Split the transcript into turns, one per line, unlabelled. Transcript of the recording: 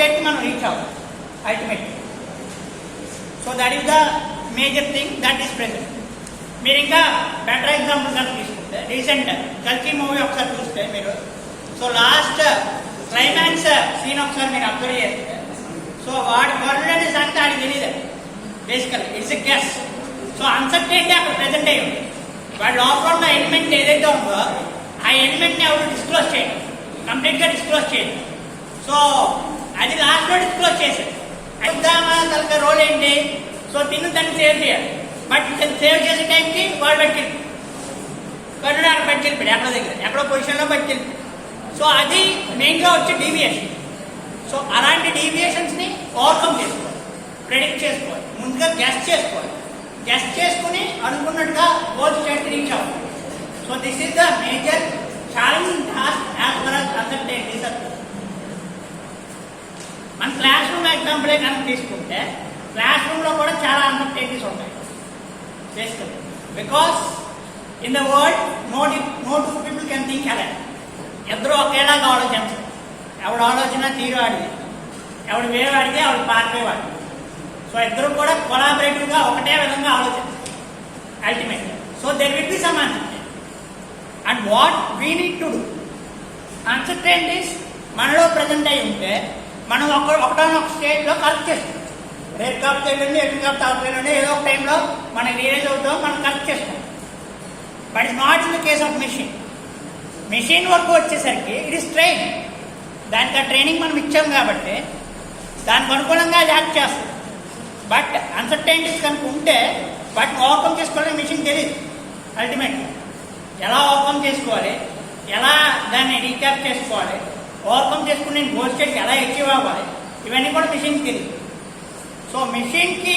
స్టేట్కి మనం రీచ్ అవ్వాలి ultimate. So that is the major thing that is present. మీరు ఇంకా బెటర్ ఎగ్జాంపుల్ కనుక తీసుకుంటే రీసెంట్ కల్కి మూవీ ఒకసారి చూస్తే మీరు, సో లాస్ట్ క్లైమాక్స్ సీన్ ఒకసారి మీరు అబ్జర్వ్ చేస్తే, సో వాడి వరల్డ్ అనే సంగతి ఆడికి తెలియదు. బేసికల్ it's a guess. So uncertainty అక్కడ ప్రెజెంట్ అయ్యి ఉంది. వాడి లోపల ఉన్న ఎలిమెంట్ ఏదైతే ఉందో ఆ ఎలిమెంట్ని ఎవరు డిస్క్లోజ్ చేయండి, కంప్లీట్గా డిస్క్లోజ్ చేయండి. సో అది లాస్ట్లో డిస్క్లోజ్ చేశాడు. ఉద్దామా తనక రోల్ ఏంటి? సో దాన్ని సేవ్ చేయాలి. బట్ సేవ్ చేసే టైంకి వాడు పట్టుకెళ్ళి కన్నుడు అక్కడ పట్టుకెళ్ళిపోయాడు, ఎక్కడో దగ్గర ఎక్కడో పొజిషన్లో పట్టుకెళ్ళిపోయాడు. సో అది మెయిన్గా వచ్చే డీవియేషన్. సో అలాంటి డీవియేషన్స్ని ఓవర్కమ్ చేసుకోవాలి, ప్రెడిక్ట్ చేసుకోవాలి, ముందుగా గెస్ట్ చేసుకోవాలి. గెస్ట్ చేసుకుని అనుకున్నట్టుగా గోల్ స్టేట్కి రీచ్ అవ్వాలి. So this is the major challenging task as for us uncertainties. మన క్లాస్ రూమ్ ఎగ్జాంపులే కనుక తీసుకుంటే క్లాస్ రూమ్లో కూడా చాలా అన్సర్టెనిటీస్ ఉంటాయి basically. Because in the world no two people can think alike. ఇద్దరు ఒకేలాగా ఆలోచించారు. ఎవడు ఆలోచన తీరు ఆడిది, ఎవడు వేవాడితే ఆవిడ పారిపోయేవాడు. సో ఇద్దరు కూడా కొలాబరేటివ్గా ఒకటే విధంగా ఆలోచించారు ultimate. So there will be some uncertainty. And what we need to do, uncertainties మనలో ప్రజెంట్ అయి ఉంటే మనం ఒకటొక స్టేజ్లో కరెక్ట్ చేస్తాం. రేపు కాపు చేయండి, ఎటు కాపు తాపేయండి, ఏదో ఒక టైంలో మనకి రియలైజ్ అవుతాం, మనం కరెక్ట్ చేస్తాం. But is not in the case of machine. Machine వరకు వచ్చేసరికి ఇట్ ఇస్ ట్రైన్. దానికి ఆ ట్రైనింగ్ మనం ఇచ్చాం కాబట్టి దానికి అనుగుణంగా అది యాక్ట్ చేస్తాం. బట్ అన్సర్టెనిటీస్ కనుక ఉంటే వాటిని ఓవర్కమ్ చేసుకోవాలని మెషిన్ తెలియదు అల్టిమేట్గా. ఎలా ఓవర్కమ్ చేసుకోవాలి, ఎలా దాన్ని రీక్యాప్ చేసుకోవాలి, ఓవర్కమ్ చేసుకుని నేను గోల్ స్టేట్కి ఎలా అచీవ్ అవ్వాలి, ఇవన్నీ కూడా మెషిన్కి తెలియదు. సో మెషిన్కి